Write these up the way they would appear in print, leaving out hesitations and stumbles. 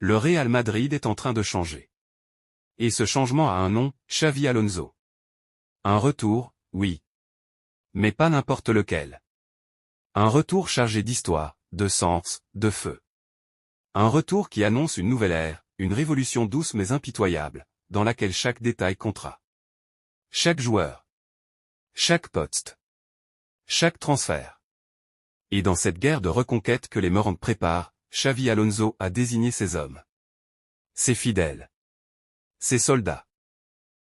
Le Real Madrid est en train de changer. Et ce changement a un nom, Xavi Alonso. Un retour, oui. Mais pas n'importe lequel. Un retour chargé d'histoire, de sens, de feu. Un retour qui annonce une nouvelle ère, une révolution douce mais impitoyable, dans laquelle chaque détail comptera. Chaque joueur. Chaque poste. Chaque transfert. Et dans cette guerre de reconquête que les Merengues préparent, Xavi Alonso a désigné ses hommes. Ses fidèles. Ses soldats.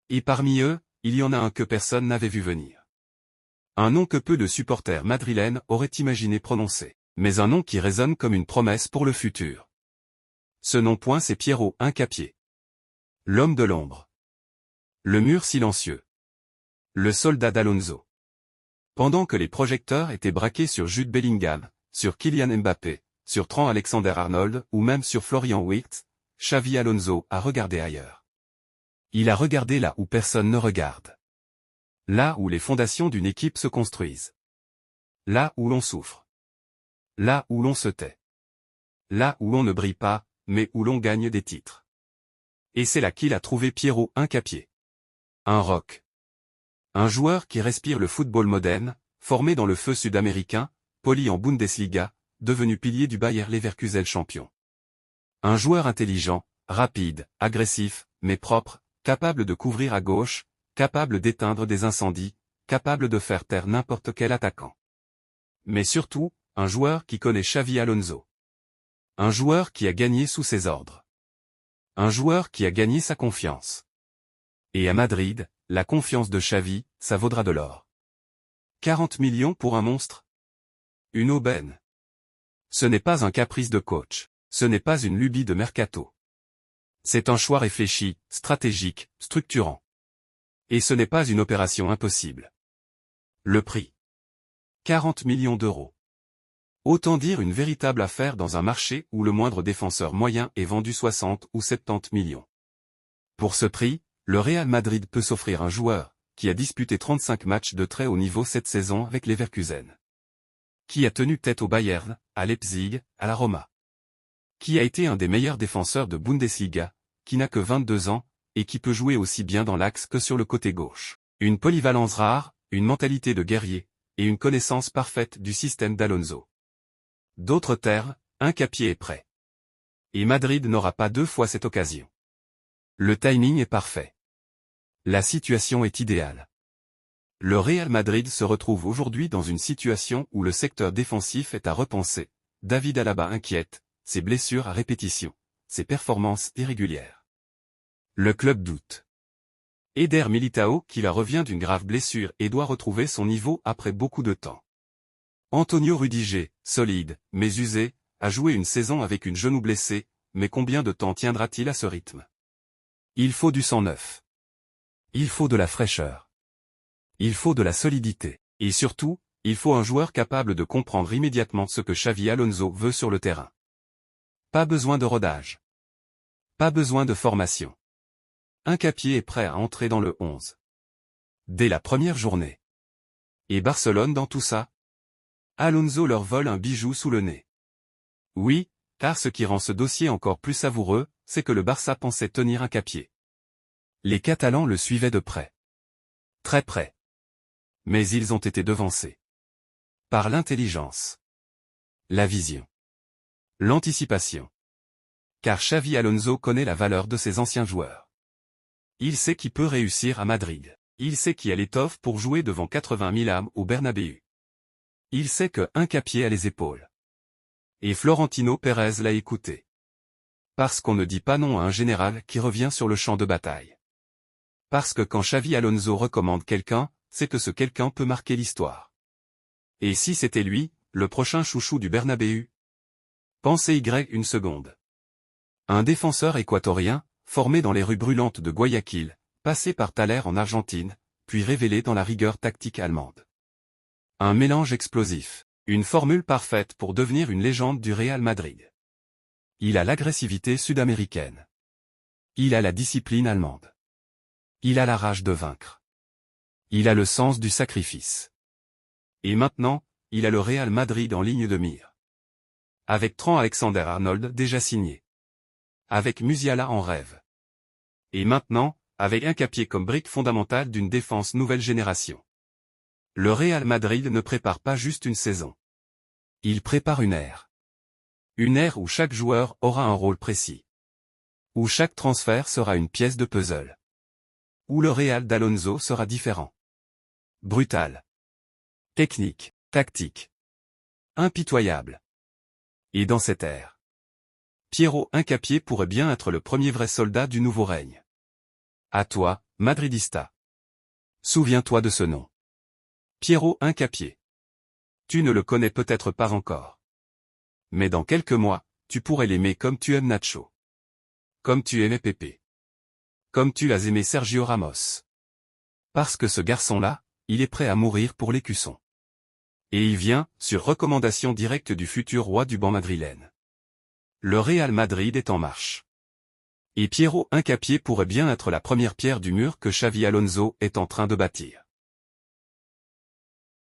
Et parmi eux, il y en a un que personne n'avait vu venir. Un nom que peu de supporters madrilènes auraient imaginé prononcer, mais un nom qui résonne comme une promesse pour le futur. Ce nom point c'est Piero Hincapié. L'homme de l'ombre. Le mur silencieux. Le soldat d'Alonso. Pendant que les projecteurs étaient braqués sur Jude Bellingham, sur Kylian Mbappé, sur Trent Alexander-Arnold ou même sur Florian Wirtz, Xavi Alonso a regardé ailleurs. Il a regardé là où personne ne regarde. Là où les fondations d'une équipe se construisent. Là où l'on souffre. Là où l'on se tait. Là où l'on ne brille pas, mais où l'on gagne des titres. Et c'est là qu'il a trouvé Piero Hincapié. Un rock. Un joueur qui respire le football moderne, formé dans le feu sud-américain, poli en Bundesliga, devenu pilier du Bayer Leverkusen champion. Un joueur intelligent, rapide, agressif, mais propre, capable de couvrir à gauche, capable d'éteindre des incendies, capable de faire taire n'importe quel attaquant. Mais surtout, un joueur qui connaît Xavi Alonso. Un joueur qui a gagné sous ses ordres. Un joueur qui a gagné sa confiance. Et à Madrid, la confiance de Xavi, ça vaudra de l'or. 40 millions pour un monstre? Une aubaine. Ce n'est pas un caprice de coach, ce n'est pas une lubie de mercato. C'est un choix réfléchi, stratégique, structurant. Et ce n'est pas une opération impossible. Le prix. 40 millions d'euros. Autant dire une véritable affaire dans un marché où le moindre défenseur moyen est vendu 60 ou 70 millions. Pour ce prix, le Real Madrid peut s'offrir un joueur, qui a disputé 35 matchs de très haut niveau cette saison avec Leverkusen. Qui a tenu tête au Bayern, à Leipzig, à la Roma. Qui a été un des meilleurs défenseurs de Bundesliga, qui n'a que 22 ans, et qui peut jouer aussi bien dans l'axe que sur le côté gauche. Une polyvalence rare, une mentalité de guerrier, et une connaissance parfaite du système d'Alonso. D'autres terres, Hincapié est prêt. Et Madrid n'aura pas deux fois cette occasion. Le timing est parfait. La situation est idéale. Le Real Madrid se retrouve aujourd'hui dans une situation où le secteur défensif est à repenser. David Alaba inquiète, ses blessures à répétition, ses performances irrégulières. Le club doute. Eder Militao qui la revient d'une grave blessure et doit retrouver son niveau après beaucoup de temps. Antonio Rudiger, solide, mais usé, a joué une saison avec une genou blessée, mais combien de temps tiendra-t-il à ce rythme? Il faut du sang neuf. Il faut de la fraîcheur. Il faut de la solidité. Et surtout, il faut un joueur capable de comprendre immédiatement ce que Xavi Alonso veut sur le terrain. Pas besoin de rodage. Pas besoin de formation. Hincapié est prêt à entrer dans le 11. Dès la première journée. Et Barcelone dans tout ça? Alonso leur vole un bijou sous le nez. Oui, car ce qui rend ce dossier encore plus savoureux, c'est que le Barça pensait tenir Hincapié. Les Catalans le suivaient de près. Très près. Mais ils ont été devancés. Par l'intelligence. La vision. L'anticipation. Car Xavi Alonso connaît la valeur de ses anciens joueurs. Il sait qui peut réussir à Madrid. Il sait qui a l'étoffe pour jouer devant 80 000 âmes au Bernabéu. Il sait que Hincapié a les épaules. Et Florentino Pérez l'a écouté. Parce qu'on ne dit pas non à un général qui revient sur le champ de bataille. Parce que quand Xavi Alonso recommande quelqu'un, c'est que ce quelqu'un peut marquer l'histoire. Et si c'était lui, le prochain chouchou du Bernabéu? Pensez une seconde. Un défenseur équatorien, formé dans les rues brûlantes de Guayaquil, passé par Thaler en Argentine, puis révélé dans la rigueur tactique allemande. Un mélange explosif, une formule parfaite pour devenir une légende du Real Madrid. Il a l'agressivité sud-américaine. Il a la discipline allemande. Il a la rage de vaincre. Il a le sens du sacrifice. Et maintenant, il a le Real Madrid en ligne de mire. Avec Trent Alexander-Arnold déjà signé. avec Musiala en rêve. Et maintenant, avec Hincapié comme brique fondamentale d'une défense nouvelle génération. Le Real Madrid ne prépare pas juste une saison. Il prépare une ère. Une ère où chaque joueur aura un rôle précis. Où chaque transfert sera une pièce de puzzle. Où le Real d'Alonso sera différent. Brutal. Technique, tactique. Impitoyable. Et dans cette ère, Piero Hincapié pourrait bien être le premier vrai soldat du nouveau règne. À toi, Madridista. Souviens-toi de ce nom. Piero Hincapié. Tu ne le connais peut-être pas encore. Mais dans quelques mois, tu pourrais l'aimer comme tu aimes Nacho. Comme tu aimais Pepe. Comme tu l'as aimé Sergio Ramos. Parce que ce garçon-là, il est prêt à mourir pour l'écusson. Et il vient, sur recommandation directe du futur roi du banc madrilène. Le Real Madrid est en marche. Et Piero Hincapié pourrait bien être la première pierre du mur que Xavi Alonso est en train de bâtir.